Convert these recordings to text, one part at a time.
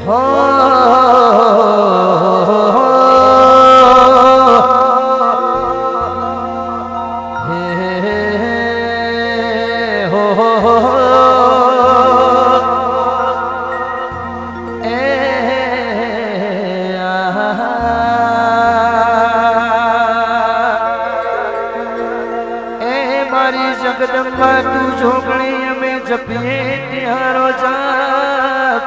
હો જગદંબા તું જોગણી અમે જપીએ તિહારો જાપ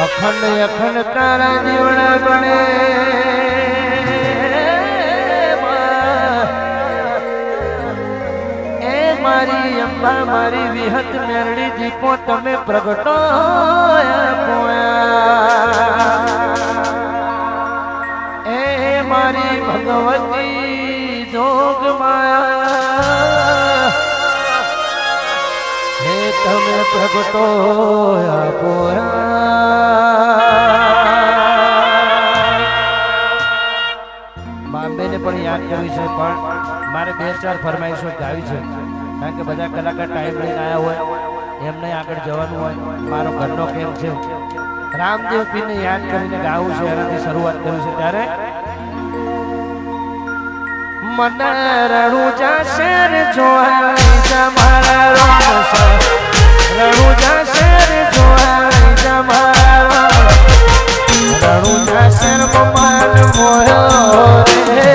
અખંડ અખંડ તારા જીવડા બને એ મારી અંબા મારી વિહત મેરડી દીપો તમે પ્રગટો એ મારી ભગવતી જોગ માયા હે તમે પ્રગટો બોમ્બે ને પણ યાદ કર્યું છે પણ મારે 2-4 ફરમાઈશો ગાવી છે કારણ કે બધા કલાકાર ટાઈમ લઈને આવ્યા હોય એમને આગળ જવાનું હોય મારો ઘરનો કેમ છે રામદેવ પીરને યાદ કરીને ગાવું છે એનાથી શરૂઆત કરી છે ત્યારે મને રણુજા શેર જોવાઈ જા મારા રોમસા રણુજા શેર જોવાઈ જા મારા રણુજા શેર મમાન મોયો રે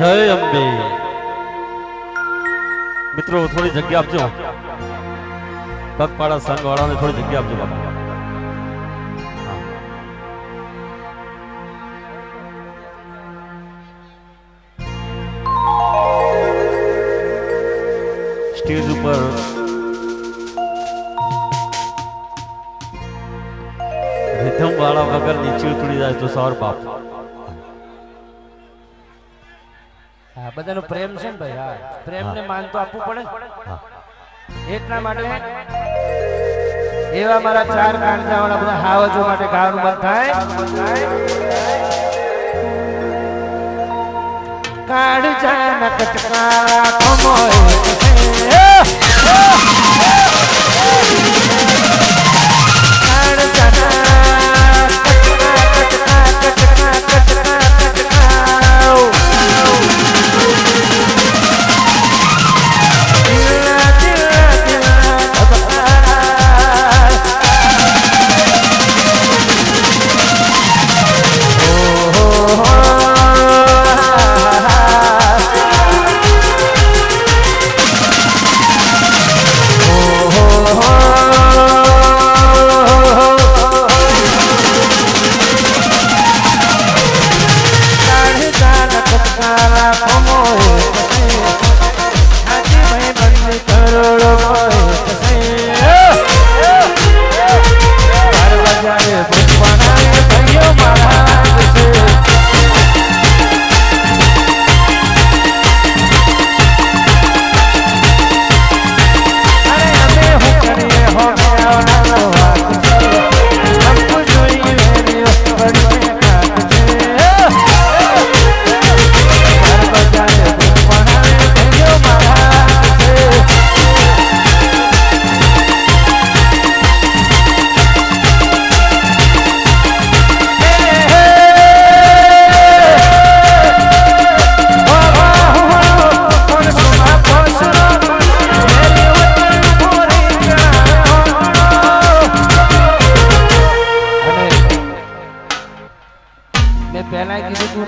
જય અંબે મિત્રો થોડી જગ્યા આપજો પગપાળા સંઘ વાળાને થોડી જગ્યા આપજો બાપા સ્ટેજ ઉપર રિધમ વાળા વગર નીચે ઉતરી જાય તો સવાર બાપ. હા બધાનો પ્રેમ છે ને ભાઈ. હા પ્રેમને માન તો આપવું પડે ને. હા. એટલા માટે એવા મારા ચાર કાંજાવાળા બધા હાવજો માટે ગાવાનું મન થાય. કાળજાના કટકા કમોય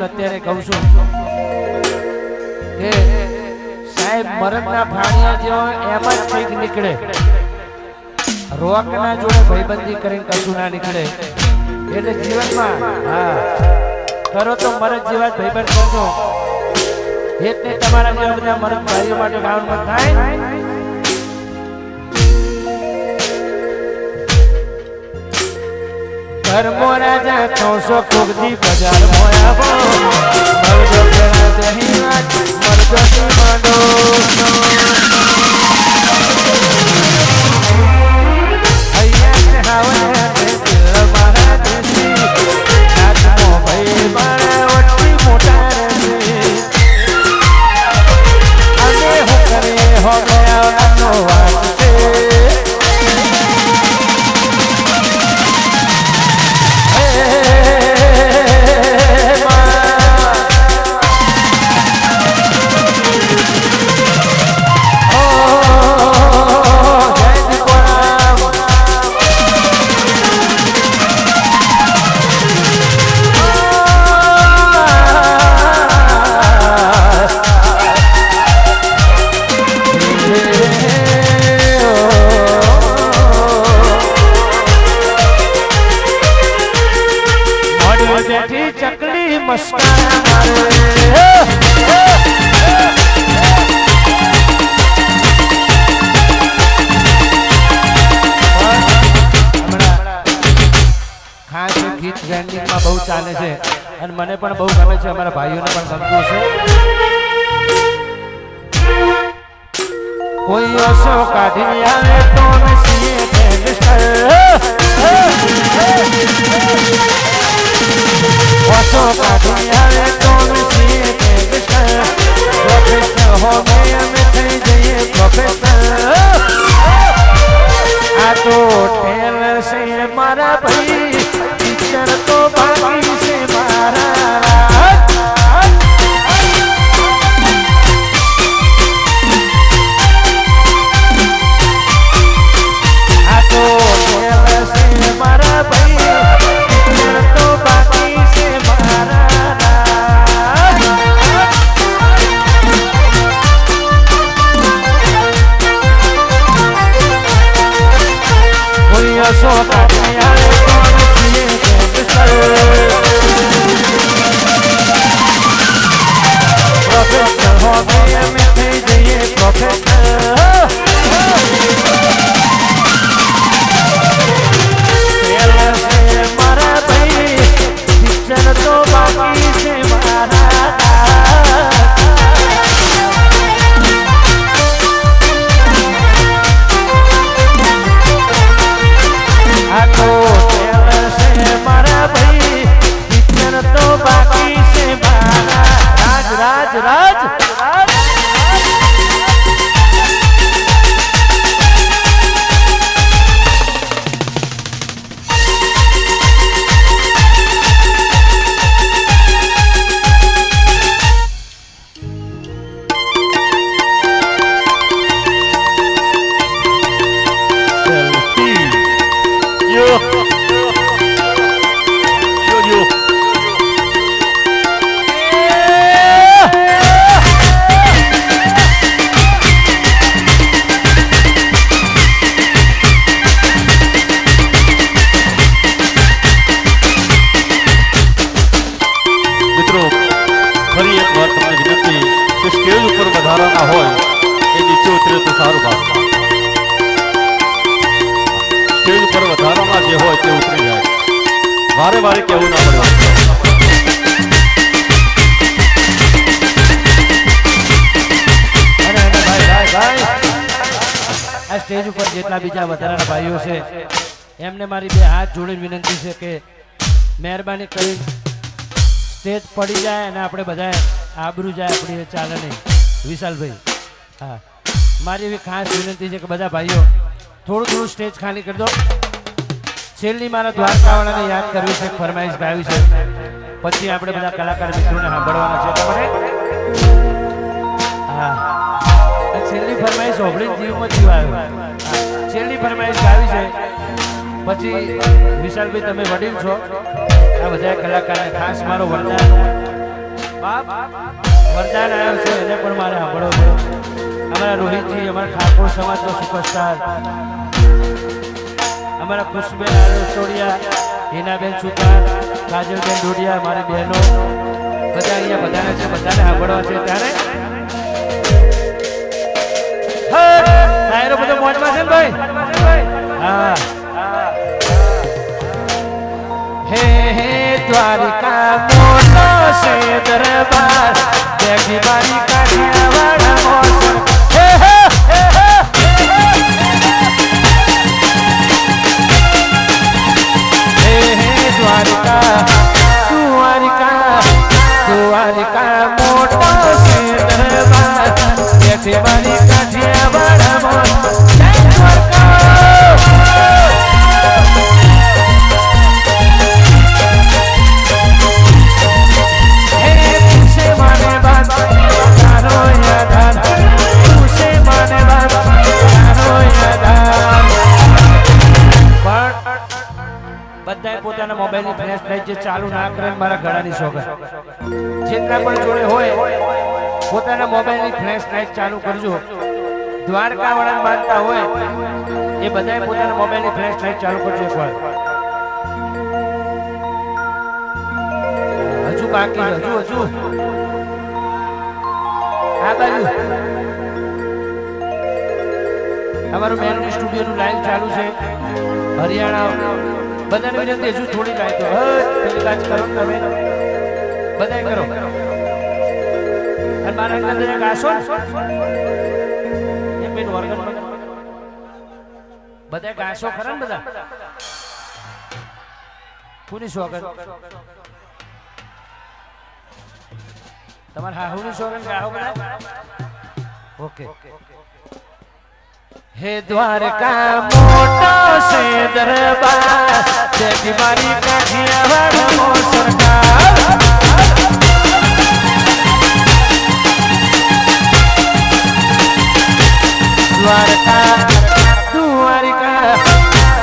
અત્યારે કહું છું કે સાહેબ મરદના ભાણિયા જેવો એમ જ કંઈક નીકળે. રોકના જોડે ભાઈબંધી કરીને કશું ના નીકળે. એટલે જીવનમાં હા કરો તો મરદ જેવા જ ભાઈબંધ કરજો. એટલે તમારા જેવા બધા મરદ ભાઈઓ માટે ગાવાનું મન થાય. ધર્મો રાજા 300 કોગદી બજાર મોયા હો મરદો પેલા દહીં વાત મરદો ની માંડો અહીંયા ને હાવને દિલ મારા દેશી નાચમો ભાઈ મારા વટી મોટા રે અને હું કરે હો ગયા નો વાત છે. ચકલી મસ્કા મારે ખાસ ગીત ટ્રેન્ડિંગમાં બહુ ચાલે છે અને મને પણ બહુ ગમે છે. અમારા ભાઈઓને પણ ગમતું છે. કોઈ ઓછો કાઢી આવે તો નસીએ ઓછો કાઢી આવે તો નસીએ પ્રોફેસર હો અમે થઈ જઈએ પ્રોફેસર. આ તો ટેલર છે મારા ભાઈ ટીચર તો બાકી છે મારા. આ તો ટેલર છે મારા ભાઈ ટીચર તો બાકી છે મારા. કોઈ અસો કાઢી આવે તો નસીએ પ્રોફેસર હો અમે થઈ જઈએ પ્રોફેસર. સારું બાપ સ્ટેજ પર વધારામાં જે હોય તે ઉતરી જાય વારે વારે કેવું ના પડે આ સ્ટેજ ઉપર જેટલા બીજા વધારાના ભાઈઓ છે એમને મારી બે હાથ જોડીને વિનંતી છે કે મહેરબાની કરી સ્ટેજ પડી જાય અને આપણે બધા આબરૂ જાય આપણી ચાલે નહીં વિશાલભાઈ હા મારી એવી ખાસ વિનંતી છે કે બધા ભાઈઓ થોડું થોડું સ્ટેજ ખાલી કરી દો છેલ્લી મારા દ્વારકાવાળાને યાદ કરવી છે ફરમાઈશ ગાવી છે પછી આપણે બધા કલાકાર મિત્રોને સાંભળવાના છે તમારે હા છેલ્લી ફરમાઈશ હોબળીને જીવમાં જીવ આવ્યો છેલ્લી ફરમાઈશ ગાવી છે પછી વિશાલભાઈ તમે વડીલ છો આ બધા કલાકારને ખાસ મારો વરદાન આવ્યો છે એને પણ મારે સાંભળવો પડ્યો અમારા રોહિતજી અમારા ઠાકોર સમાજનો સુપરસ્ટાર અમારા ખુશબેન સોડિયા હિનાબેન સુતાર કાજલબેન ડોડિયા મારી બહેનો બધા અહીંયા બધાને છે બધાને સાંભળવા છે ત્યારે ડાયરો બધો મોજમાં છે ને ભાઈ હા હે હે દ્વારિકા મોટો છે દરબાર દેખી બારી કાઠિયાવાડા મોસમ હે હે હે હે દ્વારિકા દ્વારિકા દ્વારિકા મોટો છે દરબાર દેખી બારી કાઠિયાવાડા મોસમ જય દ્વારકા બધાએ પોતાના મોબાઈલની ફ્લેશ લાઈટ જે ચાલુ ના કરે મારા ગળાની સોગંદ જેટલા પણ જોડે હોય પોતાના મોબાઈલની ફ્લેશ લાઈટ ચાલુ કરજો દ્વારકા વાળા માનતા હોય એ બધાએ પોતાના મોબાઈલની ફ્લેશ લાઈટ ચાલુ કરજો એકવાર હજુ બાકી હજુ આ બાજુ અમારું મેલની સ્ટુડિયોનું લાઈવ ચાલુ છે હરિયાણા બધાને વિનંતી હજુ થોડી લાઈવ તો પેલી કાચ કરો તમે બધાય કરો અને મારા અંદર ગાશો એ પેન વર્ગન બધા ગાશો ખરા ને બધા કોની સોગન તમારા હાહુની સોગન ગાહો બધા ઓકે હે દ્વારકા મોટો છે દરબાર દેખી મારી કાઠિયાવાડ મો સરકાર દ્વારકા દ્વારિકા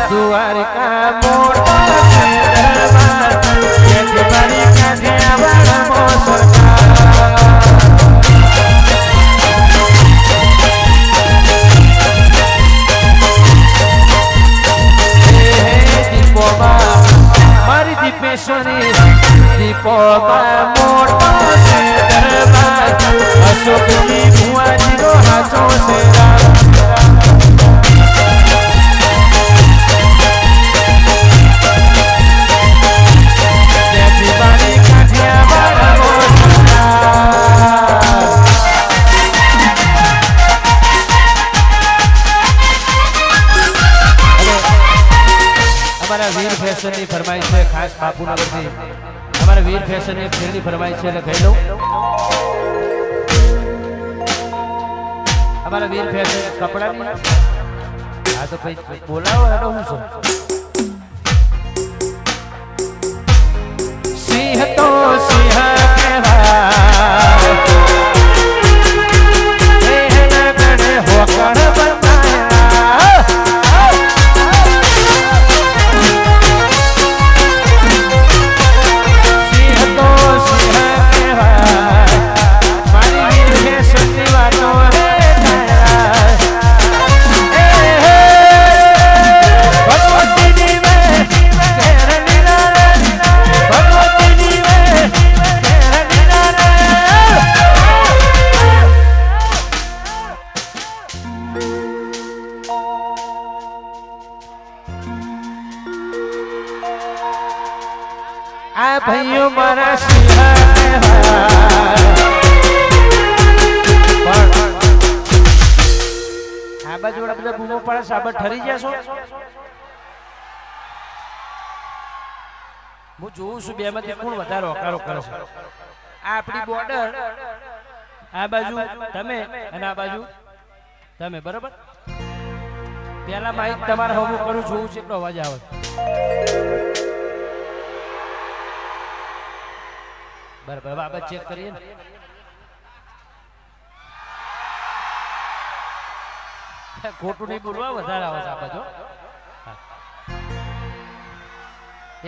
દ્વારિકા મોટો છે દરબાર દેખી મારી કાઠિયાવાડ મો સરકાર મારી દીપેશ્વરી દીપોમાં મોટો છે દરબાર અશોકની ભુવાજીનો હાચો છે વીર ફેશનની ફરમાઈશ છે ખાસ બાપુનગરથી અમારા વીર ફેશનની એક છેલ્લી ફરમાઈશ છે એટલે કહી દઉં અમારા વીર ફેશન કપડાની આ તો કઈ બોલાવો એટલે હું છું સિંહ તો સિંહ કહેવાય એના ગણે હોકણ આ ભાઈઓ મારા સિંહા આ બાજુ બધા બૂમો પડે સાબર ઠરી જશો. હું જોઉં છું બે માંથી કોણ વધારે હોકારો કરે છે. આ આપણી બોર્ડર, આ બાજુ તમે અને આ બાજુ તમે, બરોબર. પેલા માઇક તમારે હમું કરું જોઉં છું એટલો અવાજ આવે. બરાબર, હવે આપણે ચેક કરીએ ને. ખોટું નહીં બોલવા, વધારે આવે છે આ બાજુ.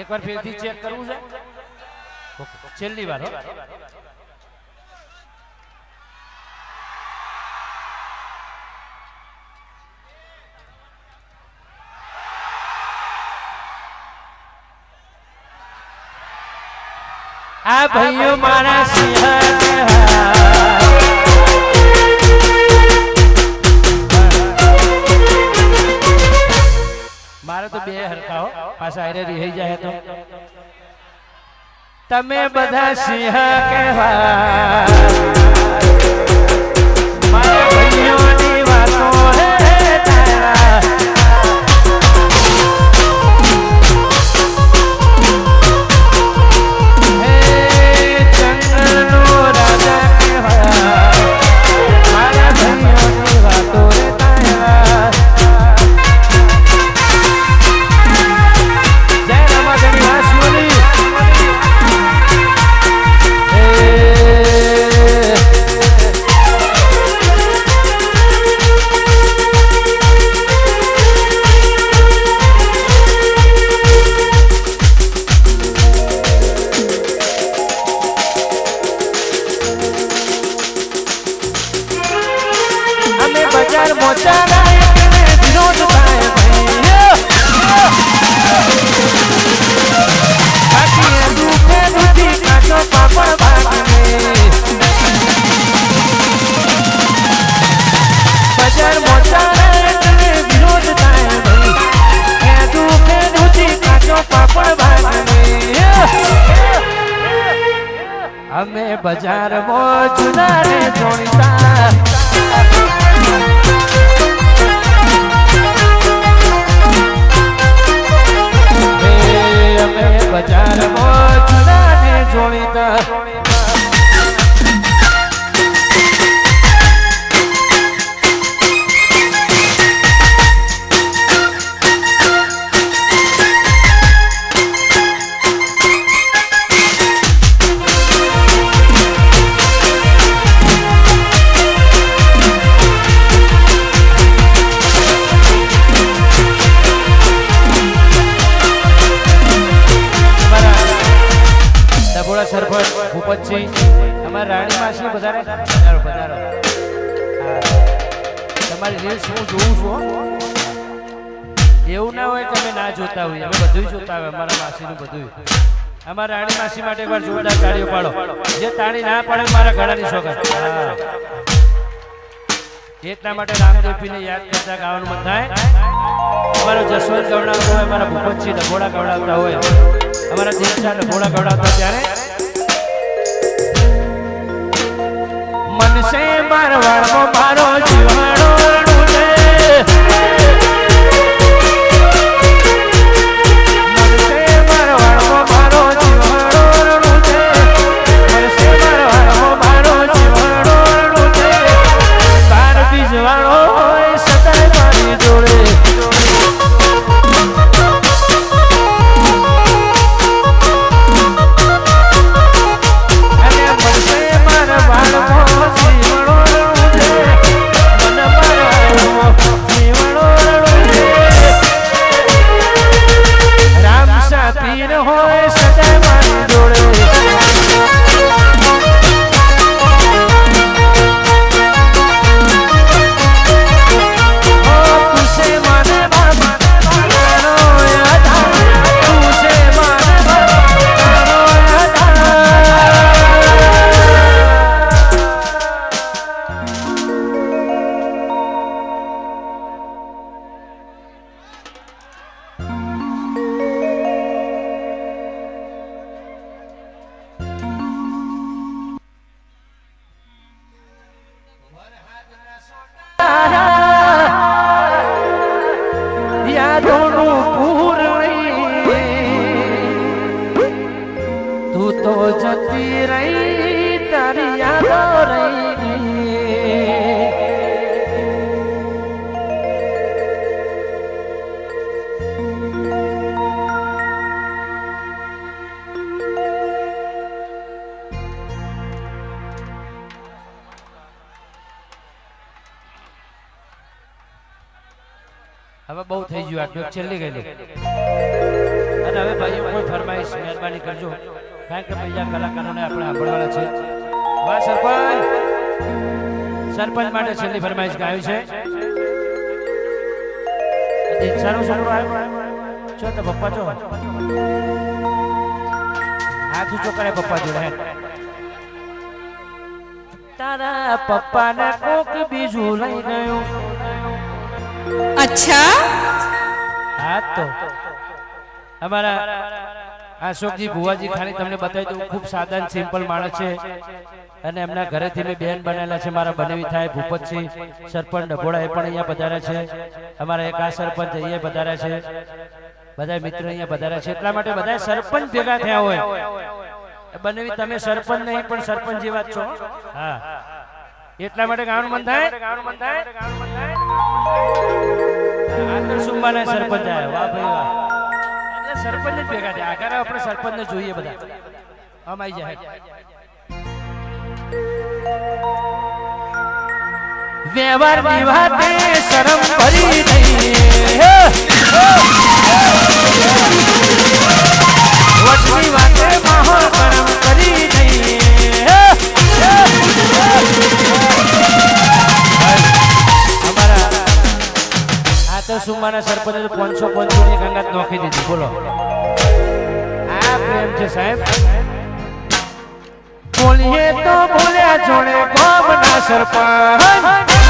એકવાર ફેરથી ચેક કરવું છે. છેલ્લી વાર. આ ભાઈઓ મારા સિંહા મારે તો બે હરખાઓ પાછા આરે રહી જાય તો તમે બધા સિંહ કહેવા મારા ભાઈઓની વાતો હે તારા હે જંગલનો રાજા કહેવા મારા ભાઈઓની વાતો હે તારા. જય રામાધણી વાસુની બજાર મોચા વિરોધ થાય ભાઈ દુખે દુખી કાચો પાપડ ભાગને બજાર મોચા વિરોધ થાય ભાઈ દુખે દુખી કાચો પાપડ ભાગને અમે બજાર મોચુદારે જોડીતા બજારમાં ચુડાને જોડીતા સરપંચ ભૂપતસિંહ અમારા રાણી માસી વધારે પધારો પધારો. તમારી રીલ્સ હું જોઉં છું. એવું ના હોય કે અમે ના જોતા હોઈએ, અમે બધું જોતા હોય. અમારા માસીનું બધું. અમારા રાણી માસી માટે એકવાર જોરદાર તાળીઓ પાડો. જે તાળી ના પાડે મારા ગળાની સોગંદ. એટલા માટે રામદેવજીને યાદ કરતા ગાવાનું મન થાય. અમારો જસવંત ગવડાવતો હોય, અમારા ભૂપતસિંહ ડભોડા ગવડાવતા હોય, અમારા દેશના ડભોડા ગવડાવતા ત્યારે મનસે મારવાડમાં મારો જીવાણો છે. મનસે મારવાડમાં મારો જીવાણો છે. મનસે મારવાડમાં મારો જીવાણો છે. બાર બીજવાળો હોય સદાય મારી જોડે. અને મનસે મારવાડમાં જીવાણો છે. મન તો જતી રહી તારી યાદો રહી ગઈ હવે બહુ થઈ ગયું આટલું છેલ્લી ગયેલું અને હવે ભાઈઓ કોઈ ફરમાઈશ મહેરબાની કરજો કારણ કે બીજા કલાકારોને આપણે સાંભળવાના છે વાહ સરપંચ માટે છેલ્લી ફરમાઈશ ગાયું છે દીક્ષાનો છોકરો આવ્યો છો તો પપ્પા છો હાથ ઊંચો કરે પપ્પા જોડે તારા પપ્પાને કોક બીજું લઈ ગયું अच्छा હા તો અમારા અશોકજી ભુવાજી ખાલી તમને બતાવી દઉં ખૂબ સાદા અને સિમ્પલ માણસ છે અને એમના ઘરેથી મેં બેન બનેલા છે મારા બનેવી થાય ભૂપતસિંહ સરપંચ ડભોડા એ પણ અહીંયા પધાર્યા છે અમારા એક આ સરપંચ અહીંયા પધાર્યા છે બધા મિત્રો અહીંયા પધાર્યા છે એટલા માટે બધા સરપંચ ભેગા થયા હોય બનેવી તમે સરપંચ નહીં પણ સરપંચ જેવા જ છો હા એટલા માટે ગાવાનું મન થાય આદર સુંબાના સરપંચ આવ્યા વાહ ભાઈ વાહ એટલે સરપંચ જ ભેગા થયા આગળ આપણે સરપંચ ને જોઈએ બધા આમ આવી જાય વ્યવહારની વાતે શરમ ભરી નહીં વટની વાતે મહાકરમ કરી નહીં અમારા આદર સુંબાના સરપંચે 500 ની ગંગાત નોખી દીધી બોલો આ પ્રેમ છે સાહેબ બોલીએ તો બોલ્યા જોડે ગામના સરપંચ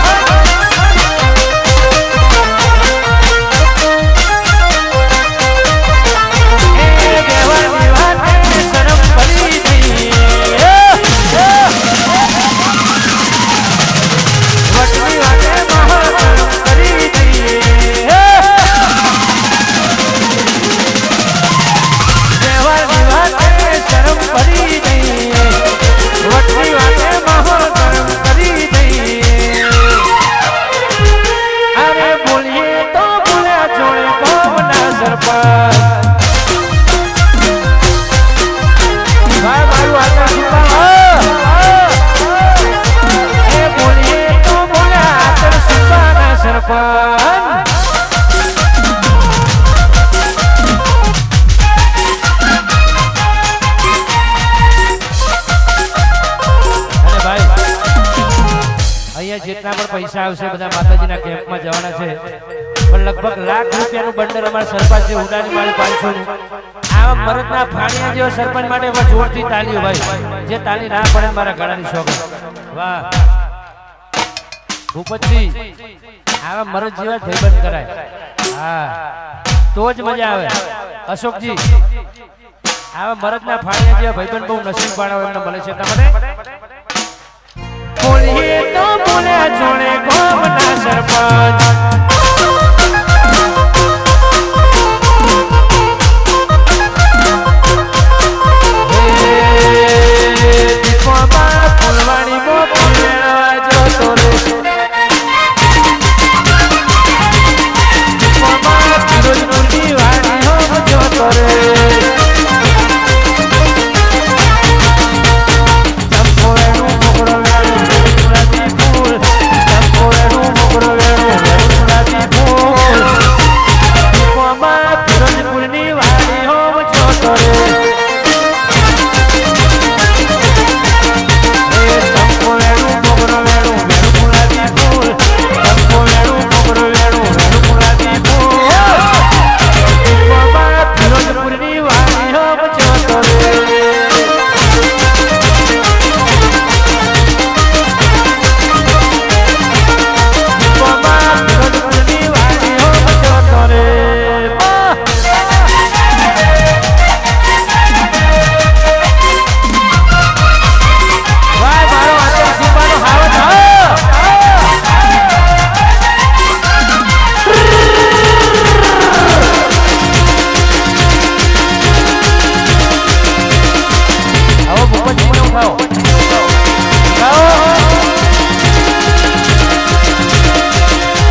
જેટલા પણ પૈસા આવશે બધા માતાજીના કેમ્પમાં જવાના છે પણ લગભગ લાખ રૂપિયાનું બંડલ અમારા સરપંચ છે ઉડાની માળી 500 નું આવા મરદના ફાણિયા જેવા સરપંચ માટે જોરથી તાલીઓ ભાઈ જે તાલી ના પડે મારા ગળાની શોખ વાહ ભૂપતજી આવા મરદ જેવા ભાઈબંધ કરાય હા તો જ મજા આવે અશોકજી આવા મરદના ફાણિયા જેવા ભાઈબંધ બહુ નસીબ વાળા એમને મળે છે તમને બોલીએ તો બોલ્યા જોડે ગામના સરપંચ